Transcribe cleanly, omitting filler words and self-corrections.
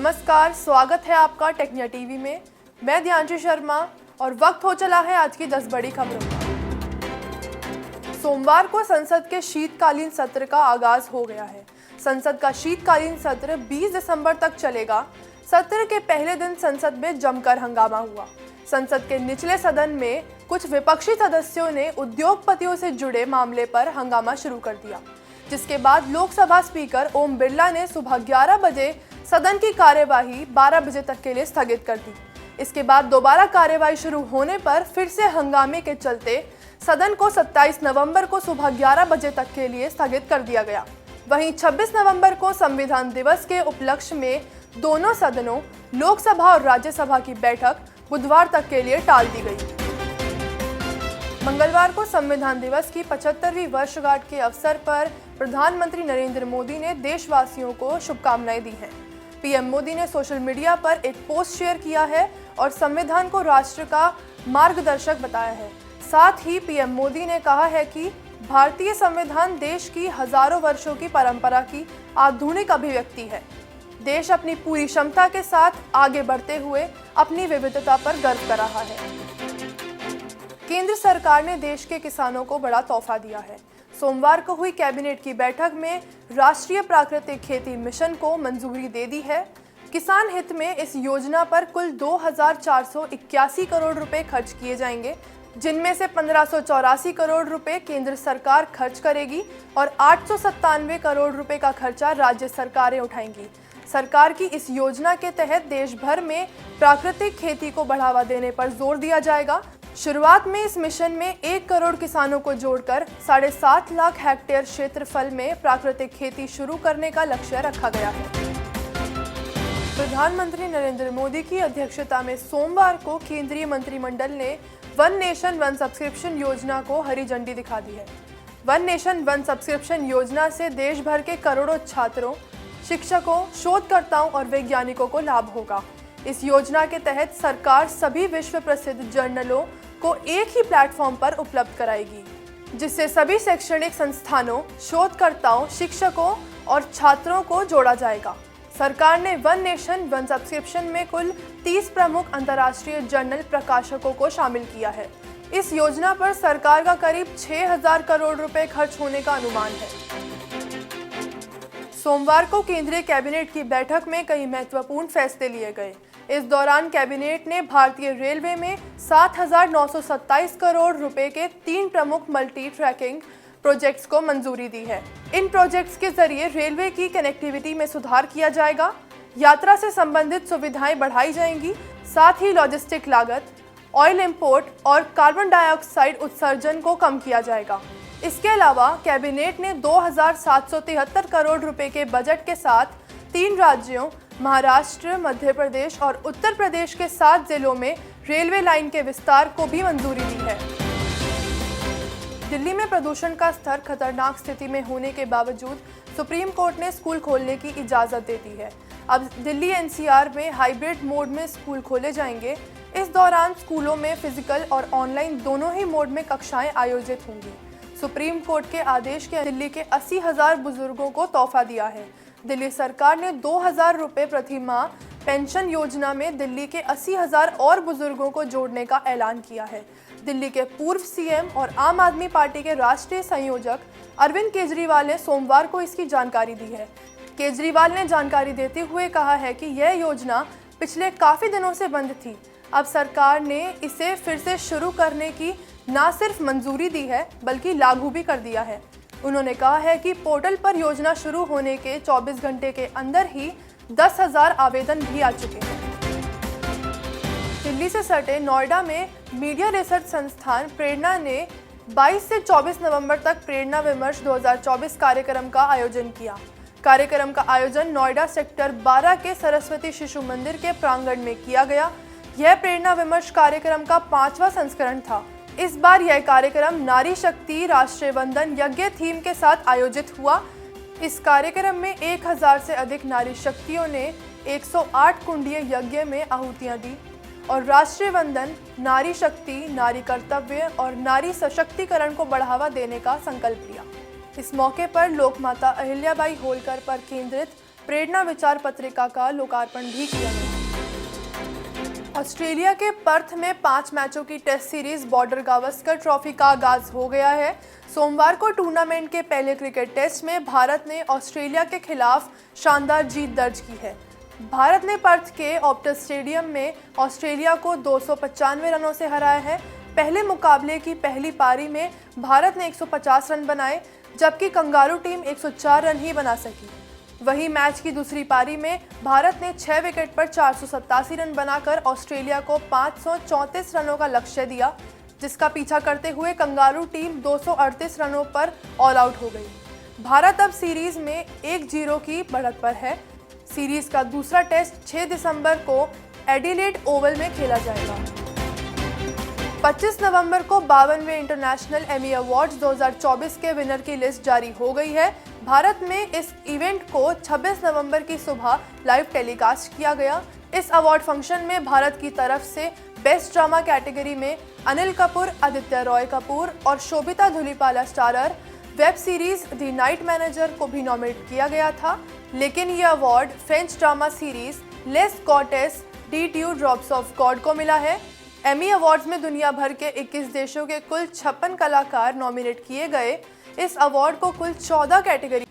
नमस्कार, स्वागत है आपका टेक्निया टीवी में। मैं ध्यानशी शर्मा और वक्त हो चला है आज की 10 बड़ी खबरों का। सोमवार को संसद के शीतकालीन सत्र का आगाज हो गया है। संसद का शीतकालीन सत्र 20 दिसंबर तक चलेगा। सत्र के पहले दिन संसद में जमकर हंगामा हुआ। संसद के निचले सदन में कुछ विपक्षी सदस्यों ने उद्योगपतियों से जुड़े मामले पर हंगामा शुरू कर दिया, जिसके बाद लोकसभा स्पीकर ओम बिरला ने सुबह 11 बजे सदन की कार्यवाही 12 बजे तक के लिए स्थगित कर दी। इसके बाद दोबारा कार्यवाही शुरू होने पर फिर से हंगामे के चलते सदन को 27 नवंबर को सुबह 11 बजे तक के लिए स्थगित कर दिया गया। वहीं 26 नवंबर को संविधान दिवस के उपलक्ष्य में दोनों सदनों लोकसभा और राज्यसभा की बैठक बुधवार तक के लिए टाल दी गई। मंगलवार को संविधान दिवस की 75वीं वर्षगांठ के अवसर पर प्रधानमंत्री नरेंद्र मोदी ने देशवासियों को शुभकामनाएं दी हैं। पीएम मोदी ने सोशल मीडिया पर एक पोस्ट शेयर किया है और संविधान को राष्ट्र का मार्गदर्शक बताया है। साथ ही पीएम मोदी ने कहा है कि भारतीय संविधान देश की हजारों वर्षों की परंपरा की आधुनिक अभिव्यक्ति है। देश अपनी पूरी क्षमता के साथ आगे बढ़ते हुए अपनी विविधता पर गर्व कर रहा है। केंद्र सरकार ने देश के किसानों को बड़ा तोहफा दिया है। सोमवार को हुई कैबिनेट की बैठक में राष्ट्रीय प्राकृतिक खेती मिशन को मंजूरी दे दी है। किसान हित में इस योजना पर कुल 2,481 करोड़ रुपए खर्च किए जाएंगे, जिनमें से 1,584 करोड़ रुपए केंद्र सरकार खर्च करेगी और 897 करोड़ रुपए का खर्चा राज्य सरकारें उठाएंगी। सरकार की इस योजना के तहत देश भर में प्राकृतिक खेती को बढ़ावा देने पर जोर दिया जाएगा। शुरुआत में इस मिशन में 1 करोड़ किसानों को जोड़कर 7.5 लाख हेक्टेयर क्षेत्रफल में प्राकृतिक खेती शुरू करने का लक्ष्य रखा गया है। प्रधानमंत्री नरेंद्र मोदी की अध्यक्षता में सोमवार को केंद्रीय मंत्रिमंडल ने वन नेशन वन सब्सक्रिप्शन योजना को हरी झंडी दिखा दी है। वन नेशन वन सब्सक्रिप्शन योजना से देश भर के करोड़ों छात्रों, शिक्षकों, शोधकर्ताओं और वैज्ञानिकों को लाभ होगा। इस योजना के तहत सरकार सभी विश्व प्रसिद्ध जर्नलों को एक ही प्लेटफॉर्म पर उपलब्ध कराएगी, जिससे सभी शैक्षणिक संस्थानों, शोधकर्ताओं, शिक्षकों और छात्रों को जोड़ा जाएगा। सरकार ने वन नेशन वन सब्सक्रिप्शन में कुल 30 प्रमुख अंतर्राष्ट्रीय जर्नल प्रकाशकों को शामिल किया है। इस योजना पर सरकार का करीब 6,000 करोड़ रुपए खर्च होने का अनुमान है। सोमवार को केंद्रीय कैबिनेट की बैठक में कई महत्वपूर्ण फैसले लिए गए। इस दौरान कैबिनेट ने भारतीय रेलवे में 7,927 करोड़ रुपए के 3 प्रमुख मल्टी ट्रैकिंग प्रोजेक्ट्स को मंजूरी दी है। इन प्रोजेक्ट्स के जरिए रेलवे की कनेक्टिविटी में सुधार किया जाएगा, यात्रा से संबंधित सुविधाएं बढ़ाई जाएंगी, साथ ही लॉजिस्टिक लागत, ऑयल इंपोर्ट और कार्बन डाइऑक्साइड उत्सर्जन को कम किया जाएगा। इसके अलावा कैबिनेट ने 2,773 करोड़ रुपए के बजट के साथ 3 राज्यों महाराष्ट्र, मध्य प्रदेश और उत्तर प्रदेश के 7 जिलों में रेलवे लाइन के विस्तार को भी मंजूरी दी है। दिल्ली में प्रदूषण का स्तर खतरनाक स्थिति में होने के बावजूद सुप्रीम कोर्ट ने स्कूल खोलने की इजाज़त दे दी है। अब दिल्ली एनसीआर में हाइब्रिड मोड में स्कूल खोले जाएंगे। इस दौरान स्कूलों में फिजिकल और ऑनलाइन दोनों ही मोड में कक्षाएं आयोजित होंगी। सुप्रीम कोर्ट के आदेश के दिल्ली के 80,000 बुजुर्गों को तोहफा दिया है। दिल्ली सरकार ने 2,000 रुपये प्रति माह पेंशन योजना में दिल्ली के 80,000 और बुजुर्गों को जोड़ने का ऐलान किया है। दिल्ली के पूर्व सीएम और आम आदमी पार्टी के राष्ट्रीय संयोजक अरविंद केजरीवाल ने सोमवार को इसकी जानकारी दी है। केजरीवाल ने जानकारी देते हुए कहा है कि यह योजना पिछले काफ़ी दिनों से बंद थी। अब सरकार ने इसे फिर से शुरू करने की न सिर्फ मंजूरी दी है, बल्कि लागू भी कर दिया है। उन्होंने कहा है कि पोर्टल पर योजना शुरू होने के 24 घंटे के अंदर ही 10,000 आवेदन भी आ चुके हैं। दिल्ली से सटे नोएडा में मीडिया रिसर्च संस्थान प्रेरणा ने 22 से 24 नवंबर तक प्रेरणा विमर्श 2024 कार्यक्रम का आयोजन किया। कार्यक्रम का आयोजन नोएडा सेक्टर 12 के सरस्वती शिशु मंदिर के प्रांगण में किया गया। यह प्रेरणा विमर्श कार्यक्रम का 5वां संस्करण था। इस बार यह कार्यक्रम नारी शक्ति राष्ट्रीय वंदन यज्ञ थीम के साथ आयोजित हुआ। इस कार्यक्रम में 1,000 से अधिक नारी शक्तियों ने 108 कुंडीय यज्ञ में आहुतियां दी और राष्ट्रीय वंदन, नारी शक्ति, नारी कर्तव्य और नारी सशक्तिकरण को बढ़ावा देने का संकल्प लिया। इस मौके पर लोकमाता अहिल्याबाई होलकर पर केंद्रित प्रेरणा विचार पत्रिका का लोकार्पण भी किया गया। ऑस्ट्रेलिया के पर्थ में 5 मैचों की test series Border Gavaskar trophy का आगाज हो गया है। सोमवार को टूर्नामेंट के पहले क्रिकेट टेस्ट में भारत ने ऑस्ट्रेलिया के खिलाफ शानदार जीत दर्ज की है। भारत ने पर्थ के ऑप्टस स्टेडियम में ऑस्ट्रेलिया को 295 रनों से हराया है। पहले मुकाबले की पहली पारी में भारत ने 150 रन बनाए, जबकि कंगारू टीम 104 रन ही बना सकी। वहीं मैच की दूसरी पारी में भारत ने 6 विकेट पर 487 रन बनाकर ऑस्ट्रेलिया को 534 रनों का लक्ष्य दिया, जिसका पीछा करते हुए कंगारू टीम 238 रनों पर ऑल आउट हो गई। भारत अब सीरीज में 1-0 की बढ़त पर है। सीरीज का दूसरा टेस्ट 6 दिसंबर को एडिलेड ओवल में खेला जाएगा। 25 नवंबर को 52वें इंटरनेशनल एमी अवार्ड्स 2024 के विनर की लिस्ट जारी हो गई है। भारत में इस इवेंट को 26 नवंबर की सुबह लाइव टेलीकास्ट किया गया। इस अवार्ड फंक्शन में भारत की तरफ से बेस्ट ड्रामा कैटेगरी में अनिल कपूर, आदित्य रॉय कपूर और Sobhita Dhulipala starrer web series the night manager को भी नॉमिनेट किया गया था, लेकिन यह award French drama series Les Gouttes de Dieu Drops of God को मिला है। एमी अवार्ड्स में दुनिया भर के 21 देशों के कुल 56 कलाकार नॉमिनेट किए गए। इस अवार्ड को कुल 14 कैटेगरी